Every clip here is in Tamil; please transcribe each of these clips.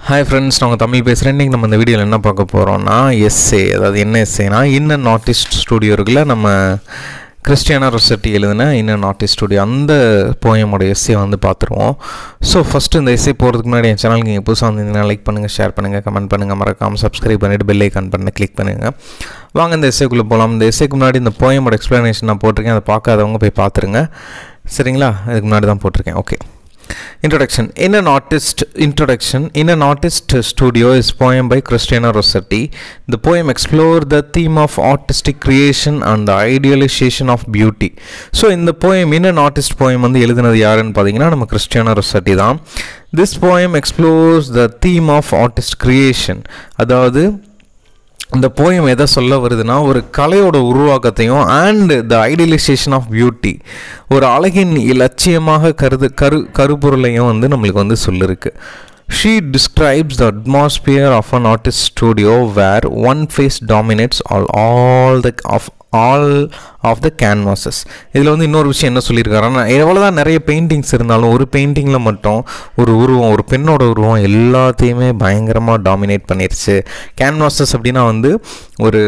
Hi friends, நாங்கள் தமிழ் பேசுகிறேன். இன்றைக்கி நம்ம இந்த வீடியோவில் என்ன பார்க்க போகிறோம்னா எஸ்ஸே, அதாவது என்ன எஸ்ஸேனா இன் அண்ட் ஆர்டிஸ்ட் ஸ்டூடியோ இருக்குல்ல, நம்ம கிறிஸ்டியானா ரொசெட்டி எழுதின இன் அண்ட் ஆர்டிஸ்ட் ஸ்டூடியோ அந்த போயமோட எஸ்ஸே வந்து பார்த்துருவோம். ஸோ ஃபஸ்ட்டு இந்த எஸ்ஸே போகிறதுக்கு முன்னாடி என் சேனலுக்கு நீங்கள் புதுசாக வந்தீங்கன்னா லைக் பண்ணுங்கள், ஷேர் பண்ணுங்கள், கமெண்ட் பண்ணுங்கள், மறக்காமல் சப்ஸ்கிரைப் பண்ணிவிட்டு பெல் ஐக்கான் பண்ண கிளிக் பண்ணுங்கள். வாங்க இந்த எஸ்ஸேக்குள்ளே போகலாம். இந்த எஸ்ஸேக்கு முன்னாடி இந்த போயமோட எக்ஸ்ப்ளனேஷன் நான் போட்டிருக்கேன், அதை பார்க்காதவங்க போய் பார்த்துருங்க. சரிங்களா? அதுக்கு முன்னாடி தான் போட்டிருக்கேன். Okay. Introduction. In an artist studio is poem by Christiana Rossetti. The poem explores the theme of artistic creation and the idealization of beauty. So in the poem, in an artist poem வந்து எழுதினது யாருன்னு பார்த்தீங்கன்னா நம்ம கிறிஸ்டியானா ரொசெட்டி தான். This poem explores the theme of artist creation. அதாவது இந்த போயம் எதை சொல்ல வருதுன்னா, ஒரு கலையோட உருவாக்கத்தையும் and the idealisation of beauty, ஒரு அழகின் இலட்சியமாக கருப்பொருளையும் வந்து நம்மளுக்கு வந்து சொல்லிருக்கு. She describes the atmosphere of an artist studio where one face dominates all of the canvases. இதில் வந்து இன்னொரு விஷயம் என்ன சொல்லியிருக்காருன்னா, எவ்வளோதான் நிறைய பெயிண்டிங்ஸ் இருந்தாலும் ஒரு பெயிண்டிங்கில் மட்டும் ஒரு உருவம், ஒரு பெண்ணோட உருவம் எல்லாத்தையுமே பயங்கரமாக டாமினேட் பண்ணிருச்சு. கேன்வாசஸ் அப்படின்னா வந்து ஒரு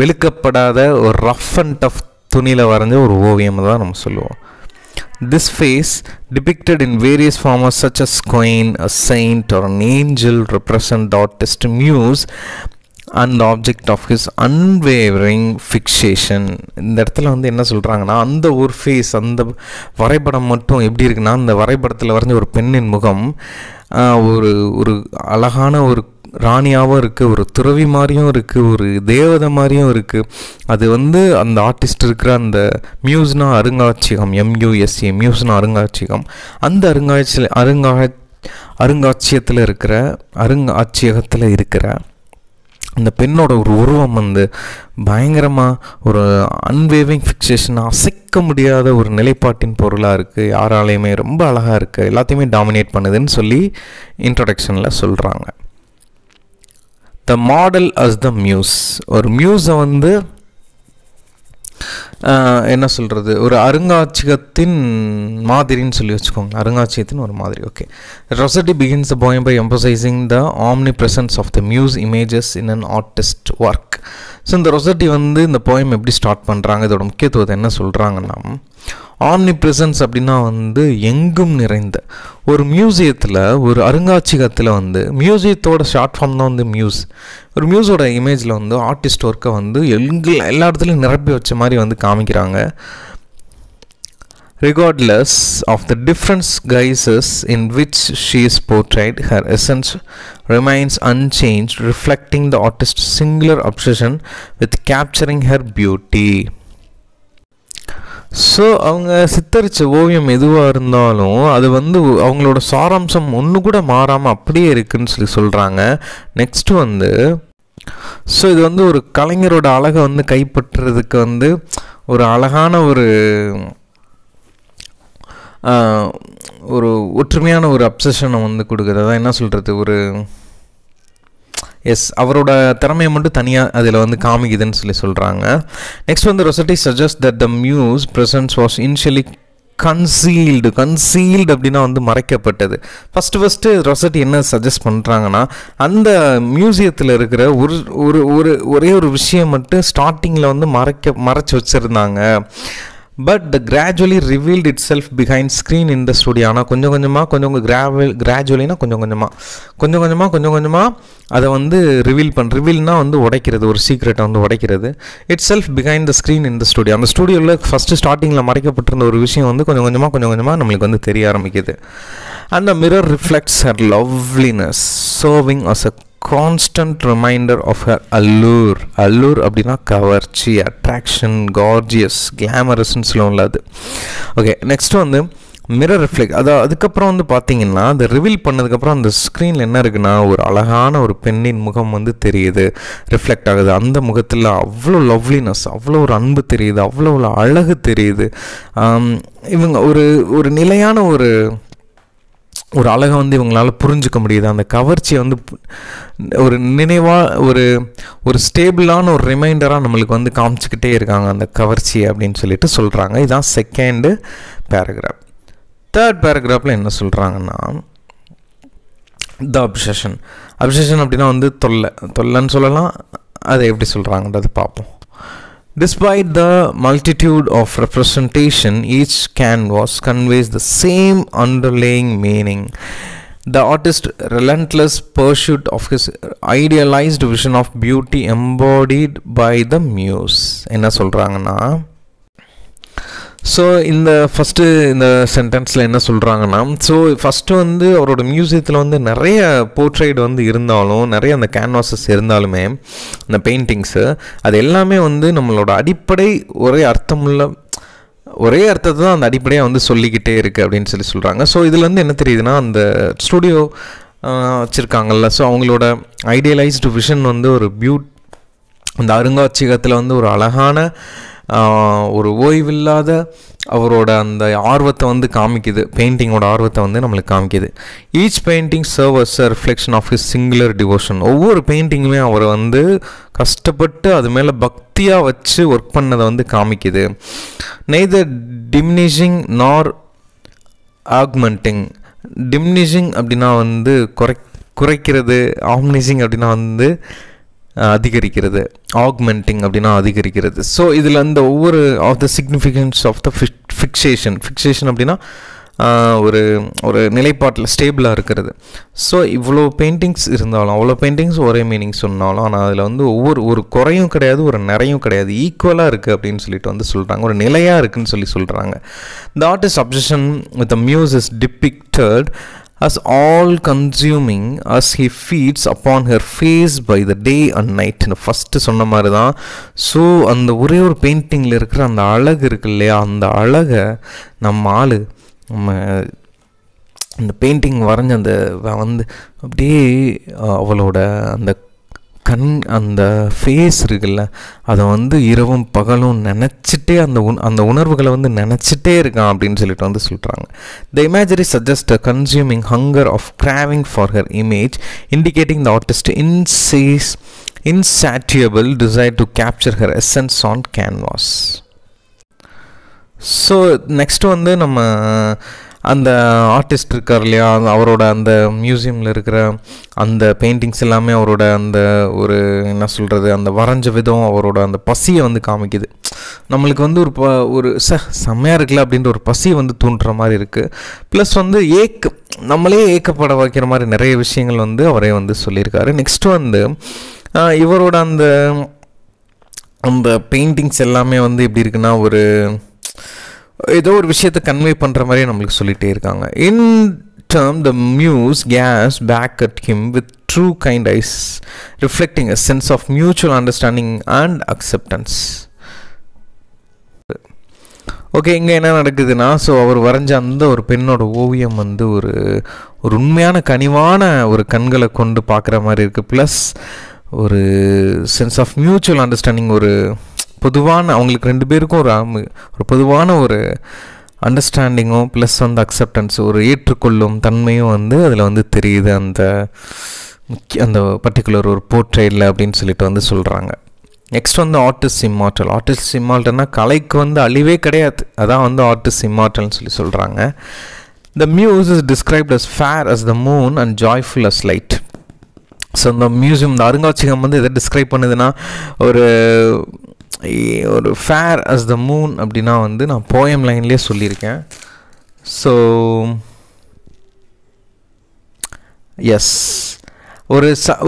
வெளுக்கப்படாத ஒரு ரஃப் அண்ட் டஃப் துணியில் வரைஞ்ச ஒரு ஓவியம் தான் நம்ம சொல்லுவோம். This face, depicted in various forms such as coin, a saint or an angel, represent the artist's muse and the object of his unwavering fixation. இந்த இடத்துல வந்து என்ன சொல்கிறாங்கன்னா, அந்த ஒரு ஃபேஸ், அந்த வரைபடம் மட்டும் எப்படி இருக்குன்னா, அந்த வரைபடத்தில் வரைஞ்ச ஒரு பெண்ணின் முகம் ஒரு அழகான ஒரு ராணியாகவும் இருக்குது, ஒரு துறவி மாதிரியும் இருக்குது, ஒரு தேவதை மாதிரியும் இருக்குது. அது வந்து அந்த ஆர்டிஸ்ட் இருக்கிற அந்த மியூஸ்னா அருங்காட்சியகம், MUSE மியூஸ்னா அருங்காட்சியகம், அந்த அருங்காட்சியகத்தில் இருக்கிற அந்த பெண்ணோட ஒரு உருவம் வந்து பயங்கரமாக ஒரு அன்வேவிங் ஃபிக்சேஷன், அசைக்க முடியாத ஒரு நிலைப்பாட்டின் பொருளாக இருக்குது, யாராலையுமே ரொம்ப அழகாக இருக்குது, எல்லாத்தையுமே டாமினேட் பண்ணுதுன்னு சொல்லி இன்ட்ரொடக்ஷனில் சொல்கிறாங்க. The model as the muse, ஒரு மியூஸை வந்து என்ன சொல்கிறது, ஒரு அருங்காட்சியகத்தின் மாதிரின்னு சொல்லி வச்சுக்கோங்க, அருங்காட்சியகத்தின் ஒரு மாதிரி. Okay. Rossetti begins the poem by emphasizing the omnipresence of the muse images in an artist work. So இந்த ரொசெட்டி வந்து இந்த போயம் எப்படி ஸ்டார்ட் பண்ணுறாங்க, இதோட முக்கியத்துவத்தை என்ன சொல்கிறாங்கன்னா, ஆம்னி ப்ரெசன்ஸ் அப்படின்னா வந்து எங்கும் நிறைந்த ஒரு மியூசியத்தில், ஒரு அருங்காட்சியகத்தில் வந்து மியூசியத்தோட ஷார்ட் ஃபார்ம் தான் வந்து மியூஸ். ஒரு மியூஸோட இமேஜில் வந்து ஆர்டிஸ்ட் ஒர்க்கை வந்து எல்லா இடத்துலையும் நிரப்பி வச்ச மாதிரி வந்து காமிக்கிறாங்க. Regardless of the different guises in which she is portrayed, her essence remains unchanged, reflecting the artist's singular obsession with capturing her beauty. So அவங்க சித்தரித்த ஓவியம் எதுவாக இருந்தாலும் அது வந்து அவங்களோட சாராம்சம் ஒன்று கூட மாறாமல் அப்படியே இருக்குதுன்னு சொல்லி சொல்கிறாங்க. நெக்ஸ்ட்டு வந்து ஸோ இது வந்து ஒரு கலைஞரோட அழகை வந்து கைப்பற்றுறதுக்கு வந்து ஒரு அழகான ஒரு ஒற்றுமையான ஒரு அப்சஷனை வந்து கொடுக்குறது. அதான் என்ன சொல்கிறது, ஒரு அவரோட திறமையை மட்டும் தனியாக அதில் வந்து காமிக்குதுன்னு சொல்லி சொல்கிறாங்க. நெக்ஸ்ட் வந்து Rossetti suggest that the muse presence was initially concealed அப்படின்னா வந்து மறைக்கப்பட்டது. ஃபஸ்ட்டு ரொசெட்டி என்ன சஜஸ்ட் பண்ணுறாங்கன்னா, அந்த மியூசியத்தில் இருக்கிற ஒரே ஒரு விஷயம் மட்டும் ஸ்டார்டிங்கில் வந்து மறைச்சி வச்சுருந்தாங்க. But the gradually revealed it self behind screen in the studio. ஆனால் கொஞ்சம் கிராஜுவலினா கொஞ்சம் கொஞ்சமாக அதை வந்து ரிவீல்னா வந்து உடைக்கிறது, ஒரு சீக்ரெட்டை வந்து உடைக்கிறது. It self behind the screen in the studio. அந்த ஸ்டூடியோவில் ஃபஸ்ட்டு ஸ்டார்டிங்கில் மறைக்கப்பட்டிருந்த ஒரு விஷயம் வந்து கொஞ்சம் கொஞ்சமாக நம்மளுக்கு வந்து தெரிய ஆரம்பிக்குது. And the mirror reflects her loveliness, serving as a constant reminder of her allure அப்படின்னா கவர்ச்சி, அட்ராக்ஷன், கார்ஜியஸ், கிளாமரஸ்ன்னு சொல்லுவோம்ல அது. ஓகே. நெக்ஸ்ட் வந்து மிரர் ரிஃப்ளெக்ட், அதுக்கப்புறம் வந்து பார்த்தீங்கன்னா அந்த ரிவீல் பண்ணதுக்கப்புறம் அந்த ஸ்க்ரீனில் என்ன இருக்குன்னா, ஒரு அழகான ஒரு பெண்ணின் முகம் வந்து தெரியுது, ரிஃப்ளெக்ட் ஆகுது. அந்த முகத்தில் அவ்வளோ லவ்லினஸ், அவ்வளோ ஒரு அன்பு தெரியுது, அவ்வளோ அழகு தெரியுது. இவங்க ஒரு நிலையான ஒரு அழகை வந்து இவங்களால் புரிஞ்சுக்க முடியுது. அந்த கவர்ச்சியை வந்து ஒரு நினைவாக ஒரு ஸ்டேபிளான ஒரு ரிமைண்டராக நம்மளுக்கு வந்து காமிச்சிக்கிட்டே இருக்காங்க அந்த கவர்ச்சியை அப்படின்னு சொல்லிட்டு சொல்கிறாங்க. இதுதான் செகண்டு பேராகிராஃப். தேர்ட் பேராகிராஃபில் என்ன சொல்கிறாங்கன்னா, த அப்சஷன். அப்சஷன் அப்படின்னா வந்து தொல்லைன்னு சொல்லலாம். அதை எப்படி சொல்கிறாங்கன்றதை பார்ப்போம். Despite the multitude of representation, each canvas conveys the same underlying meaning. The artist's relentless pursuit of his idealized vision of beauty embodied by the muse. என்ன சொல்கிறாங்கன்னா, ஸோ இந்த ஃபஸ்ட்டு இந்த சென்டென்ஸில் என்ன சொல்கிறாங்கன்னா, ஸோ ஃபஸ்ட்டு வந்து அவரோட மியூசியத்தில் வந்து நிறைய போர்ட்ரைட் வந்து இருந்தாலும், நிறைய அந்த கேன்வாசஸ் இருந்தாலுமே, அந்த பெயிண்டிங்ஸு அது எல்லாமே வந்து நம்மளோட அடிப்படை ஒரே அர்த்தத்தை தான் அந்த அடிப்படையாக வந்து சொல்லிக்கிட்டே இருக்குது அப்படின்னு சொல்கிறாங்க. ஸோ இதில் வந்து என்ன தெரியுதுன்னா, அந்த ஸ்டூடியோ வச்சுருக்காங்கல்ல, ஸோ அவங்களோட ஐடியலைஸ்டு விஷன் வந்து ஒரு அந்த அருங்காட்சியகத்தில் வந்து ஒரு அழகான ஒரு ஓய்வில்லாத அவரோட அந்த ஆர்வத்தை வந்து காமிக்குது. பெயிண்டிங்கோட ஆர்வத்தை வந்து நம்மளுக்கு காமிக்குது. Each painting serve as a reflection of his singular devotion. ஒவ்வொரு பெயிண்டிங்குமே அவரை வந்து கஷ்டப்பட்டு அது மேலே பக்தியாக வச்சு ஒர்க் பண்ணதை வந்து காமிக்குது. நெய்தர் டிமினிஷிங் நார் ஆக்மெண்டிங். டிமினிஷிங் அப்படின்னா வந்து குறைக்கிறது, ஆக்மெனிஷிங் அப்படின்னா வந்து அதிகரிக்கிறது, ஆக்மெண்டிங் அப்படின்னா அதிகரிக்கிறது. ஸோ இதில் அந்த ஒவ்வொரு of the significance of the fixation அப்படின்னா ஒரு நிலைப்பாட்டில் ஸ்டேபிளாக இருக்கிறது. ஸோ இவ்வளோ பெயிண்டிங்ஸ் இருந்தாலும், அவ்வளோ பெயிண்டிங்ஸ் ஒரே மீனிங் சொன்னாலும், ஆனால் அதில் வந்து ஒரு குறையும் கிடையாது, ஒரு நிறையும் கிடையாது, ஈக்குவலாக இருக்குது அப்படின்னு சொல்லிட்டு வந்து சொல்கிறாங்க, ஒரு நிலையாக இருக்குதுன்னு சொல்கிறாங்க. The artist's obsession with the muse is depicted as all consuming as he feeds upon her face by the day and night. First சொன்ன மாதிரி தான். ஸோ அந்த ஒரே ஒரு பெயிண்டிங்கில் இருக்கிற அந்த அழகு இருக்கு இல்லையா, அந்த அழகை நம்ம அந்த பெயிண்டிங் வரைஞ்ச அந்த வந்து அப்படியே அவளோட அந்த அந்த ஃபேஸ் இருக்குல்ல, அதை வந்து இரவும் பகலும் நினச்சிட்டே அந்த உணர்வுகளை வந்து நினச்சிட்டே இருக்கான் அப்படின்னு சொல்லிட்டு வந்து சொல்கிறாங்க. The imagery suggests a consuming hunger of craving for her image, indicating the artist's insatiable desire to capture her essence on canvas. So next வந்து நம்ம அந்த ஆர்டிஸ்ட் இருக்கார் இல்லையா, அவரோட அந்த மியூசியமில் இருக்கிற அந்த பெயிண்டிங்ஸ் எல்லாமே அவரோட அந்த ஒரு என்ன சொல்கிறது, அந்த வரைஞ்ச விதம் அவரோட அந்த பசியை வந்து காமிக்குது. நம்மளுக்கு வந்து ஒரு செம்மையாக இருக்குல்ல அப்படின்ற ஒரு பசியை வந்து தூண்டுற மாதிரி இருக்குது. ப்ளஸ் வந்து நம்மளே ஏக்கப்பட வைக்கிற மாதிரி நிறைய விஷயங்கள் வந்து அவரே வந்து சொல்லியிருக்காரு. நெக்ஸ்ட்டு வந்து இவரோட அந்த பெயிண்டிங்ஸ் எல்லாமே வந்து எப்படி இருக்குன்னா, ஏதோ ஒரு விஷயத்தை கன்வே பண்ணுற மாதிரியே நம்மளுக்கு சொல்லிகிட்டே இருக்காங்க. In term the muse gaze back at him with true kind eyes, reflecting a sense of mutual understanding and acceptance. Okay, இங்கே என்ன நடக்குதுன்னா, ஸோ அவர் வரைஞ்ச அந்த ஒரு பெண்ணோட ஓவியம் வந்து ஒரு உண்மையான கனிவான ஒரு கண்களை கொண்டு பார்க்குற மாதிரி இருக்குது. ப்ளஸ் ஒரு சென்ஸ் ஆஃப் மியூச்சுவல் அண்டர்ஸ்டாண்டிங், ஒரு பொதுவான அவங்களுக்கு ரெண்டு பேருக்கும் ஒரு பொதுவான ஒரு அண்டர்ஸ்டாண்டிங்கும் ப்ளஸ் வந்து அக்செப்டன்ஸ், ஒரு ஏற்றுக்கொள்ளும் தன்மையும் வந்து அதில் வந்து தெரியுது அந்த பர்டிகுலர் ஒரு போர்ட்ரேட்டில் அப்படின்னு சொல்லிட்டு வந்து சொல்கிறாங்க. நெக்ஸ்ட் வந்து ஆர்டிஸ்ட் இம்மார்ட்டல்னா கலைக்கு வந்து அழிவே கிடையாது, அதான் வந்து ஆர்டிஸ்ட் இம்மார்ட்டல்னு சொல்கிறாங்க. The muse is described as fair as the moon and joyful as light. So இந்த மியூசியம், இந்த அருங்காட்சியகம் வந்து எதை டிஸ்கிரைப் பண்ணுதுன்னா, ஒரு ஃபேர் அஸ் த மூன் அப்படின்னா வந்து நான் போயம் லைன்லேயே சொல்லியிருக்கேன். ஸோ எஸ்,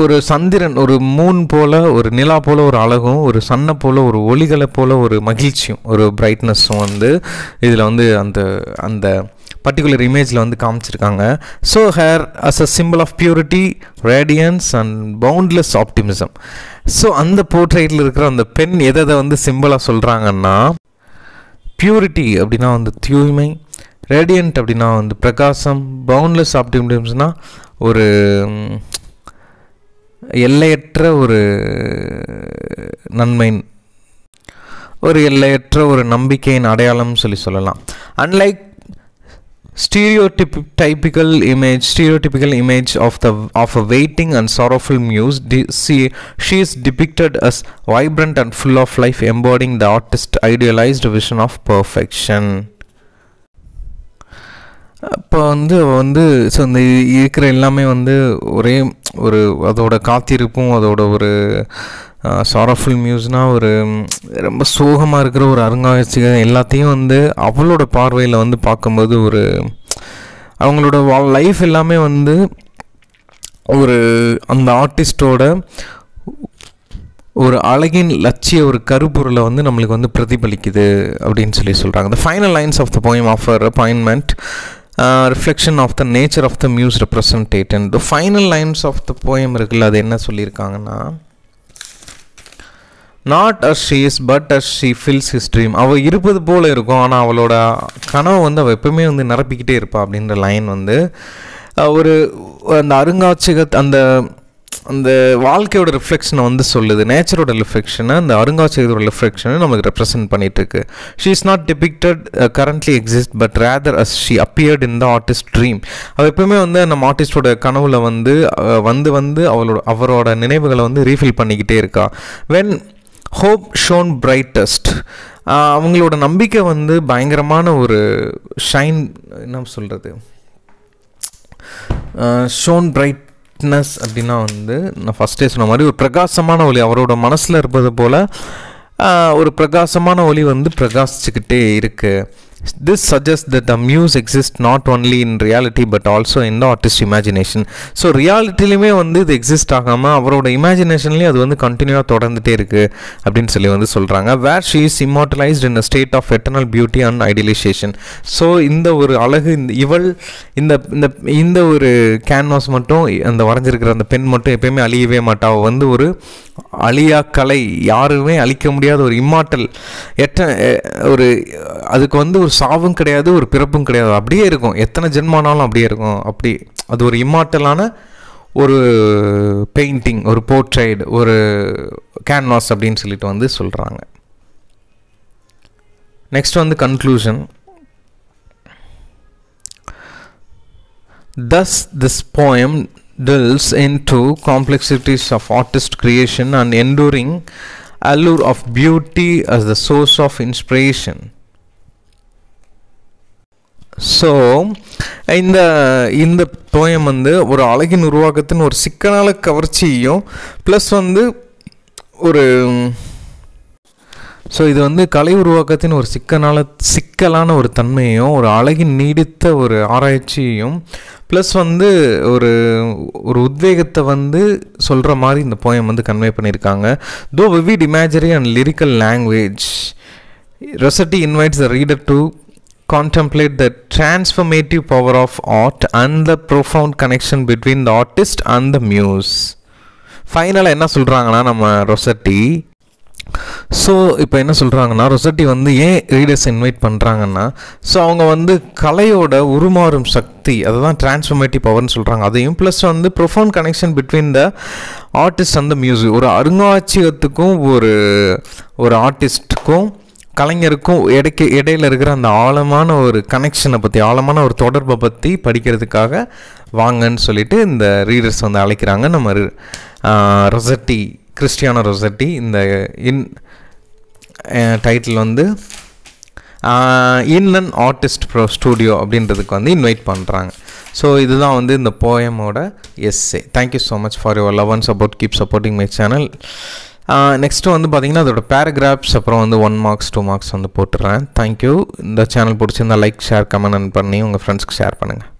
ஒரு சந்திரன், ஒரு மூன் போல், ஒரு நிலா போல் ஒரு அழகும், ஒரு சன்னை போல், ஒரு ஒளிகளை போல் ஒரு மகிழ்ச்சியும், ஒரு பிரைட்னஸும் வந்து இதில் வந்து அந்த பர்டிகுலர் இமேஜில் வந்து காமிச்சிருக்காங்க. So hair as a symbol of purity, radiance and boundless optimism. So அந்த போர்ட்ரைட்டில் இருக்கிற அந்த பெண் எதை வந்து சிம்பிளாக சொல்கிறாங்கன்னா, பியூரிட்டி அப்படின்னா வந்து தூய்மை, ரேடியன்ட் அப்படின்னா வந்து பிரகாசம், பவுண்ட்லெஸ் ஆப்டிமிசம்னா ஒரு எல்லையற்ற ஒரு நன்மை, ஒரு எல்லையற்ற ஒரு நம்பிக்கையின் அடையாளம் சொல்லலாம். Unlike stereotypical image of a waiting and sorrowful muse, she is depicted as vibrant and full of life, embodying the artist's idealized vision of perfection. இப்போ வந்து ஸோ இந்த இருக்கிற எல்லாமே வந்து ஒரே ஒரு அதோட காத்திருப்பும் அதோட ஒரு சாரஃபுல் மியூஸ்னால் ஒரு ரொம்ப சோகமாக இருக்கிற ஒரு அருங்காட்சியகம் எல்லாத்தையும் வந்து அவளோட பார்வையில் வந்து பார்க்கும்போது ஒரு அவங்களோட லைஃப் எல்லாமே வந்து ஒரு அந்த ஆர்டிஸ்டோட ஒரு அழகின் லட்சிய ஒரு கருப்பொருளை வந்து நம்மளுக்கு வந்து பிரதிபலிக்குது அப்படின்னு சொல்கிறாங்க. The final lines of the poem offer a poignant reflection of the nature of the muse represented. And the final lines of the poem இருக்குல்ல, அது என்ன சொல்லியிருக்காங்கன்னா, not as she is but as she fills his dream. அவள் இருப்பது போல் இருக்கும், ஆனால் அவளோட கனவு வந்து அவள் எப்பவுமே வந்து நிரப்பிக்கிட்டே இருப்பாள் அப்படின்ற லைன் வந்து ஒரு அந்த அந்த அந்த வாழ்க்கையோட ரிஃப்ளெக்ஷனை வந்து சொல்லுது. நேச்சரோட ரிஃப்ளெக்ஷனை அந்த அருங்காட்சியகத்தோட ரிஃப்ளெக்ஷனை நமக்கு ரெப்ரசென்ட் பண்ணிகிட்ருக்கு. She is not depicted currently exist but rather as she appeared in the artist dream. அவள் எப்பவுமே வந்து நம்ம ஆர்டிஸ்டோட கனவுல வந்து வந்து அவரோட நினைவுகளை வந்து ரீஃபில் பண்ணிக்கிட்டே இருக்கா. வென் ஹோப் ஷோன் பிரைட்டஸ்ட், அவங்களோட நம்பிக்கை வந்து பயங்கரமான ஒரு ஷைன், என்ன சொல்கிறது, ஷோன் பிரைட்னஸ் அப்படின்னா வந்து நான் ஃபஸ்ட்டே சொன்ன மாதிரி ஒரு பிரகாசமான ஒளி அவரோட மனசில் இருப்பது போல் ஒரு பிரகாசமான ஒளி வந்து பிரகாசிச்சுக்கிட்டே இருக்குது. This suggests that the muse exists not only in reality but also in the artist's imagination. So ரியாலிட்டிலையுமே வந்து இது எக்ஸிஸ்ட் ஆகாமல் அவரோட இமேஜினேஷன்லேயும் அது வந்து கண்டினியூவாக தொடர்ந்துகிட்டே இருக்குது அப்படின்னு வந்து சொல்கிறாங்க. Where she is immortalised in a state of eternal beauty and idealisation. So இந்த ஒரு அழகு இந்த ஒரு கேன்வாஸ் மட்டும் அந்த வரைஞ்சிருக்கிற அந்த பெண் மட்டும் எப்பயுமே அழியவே மாட்டா. அவள் வந்து ஒரு அழியா கலை, யாருமே அழிக்க முடியாத ஒரு இம்மார்டல், ஒரு அதுக்கு வந்து ஒரு சாவும் கிடையாது, ஒரு பிறப்பும் கிடையாது, அப்படியே இருக்கும், எத்தனை ஜென்மானாலும் அப்படியே இருக்கும். அப்படி அது ஒரு இம்மார்டலான ஒரு பெயிண்டிங், ஒரு போர்ட்ரைட், ஒரு கேன்வாஸ் அப்படின்னு சொல்லிட்டு வந்து சொல்கிறாங்க. நெக்ஸ்ட் வந்து conclusion. Thus this poem delves into complexities of artist creation and enduring allure of beauty as the source of inspiration. So இந்த போயம் வந்து ஒரு அழகின் உருவாக்கத்தின் ஒரு சிக்கலான கவர்ச்சியையும் ப்ளஸ் வந்து ஒரு ஸோ இது வந்து கலை உருவாக்கத்தின் ஒரு சிக்கலான ஒரு தன்மையையும் ஒரு அழகின் நீடித்த ஒரு ஆராய்ச்சியையும் ப்ளஸ் வந்து ஒரு உத்வேகத்தை வந்து சொல்கிற மாதிரி இந்த போயம் வந்து கன்வே பண்ணியிருக்காங்க. Though vivid imagery and lyrical language, Rossetti invites the reader to contemplate the transformative power of art and the profound connection between the artist and the muse. ஃபைனலாக என்ன சொல்கிறாங்கன்னா நம்ம ரொசட்டி, ஸோ இப்போ என்ன சொல்கிறாங்கன்னா ரொசட்டி வந்து ஏன் ரீடர்ஸ் இன்வைட் பண்ணுறாங்கன்னா, ஸோ அவங்க வந்து கலையோட உருமாறும் சக்தி, அதுதான் டிரான்ஸ்ஃபர்மேட்டிவ் பவர்னு சொல்கிறாங்க, அதையும் ப்ளஸ் வந்து profound connection between the artist and the music, ஒரு அருங்காட்சியகத்துக்கும் ஒரு ஆர்டிஸ்ட்டுக்கும் கலைஞருக்கும் இடையில இருக்கிற அந்த ஆழமான ஒரு கனெக்ஷனை பற்றி, ஆழமான ஒரு தொடர்பை பற்றி படிக்கிறதுக்காக வாங்கன்னு சொல்லிட்டு இந்த ரீடர்ஸ் வந்து அழைக்கிறாங்க. நம்ம ரொசட்டி, கிறிஸ்டியானோ ரொசட்டி, இந்த டைட்டில் வந்து in an artist pro studio அப்படின்றதுக்கு வந்து இன்வைட் பண்ணுறாங்க. ஸோ இதுதான் வந்து இந்த போயமோட essay. Thank you so much for your love and support. Keep supporting my channel. Next வந்து பார்த்திங்கன்னா அதோட பேராகிராஃப்ஸ் அப்புறம் வந்து 1 marks 2 marks வந்து போட்டுடுறேன். தேங்க்யூ. இந்த சேனல் பிடிச்சிருந்தால் லைக், ஷேர், கமெண்ட் பண்ணி உங்கள் ஃப்ரெண்ட்ஸ்க்கு ஷேர் பண்ணுங்கள்.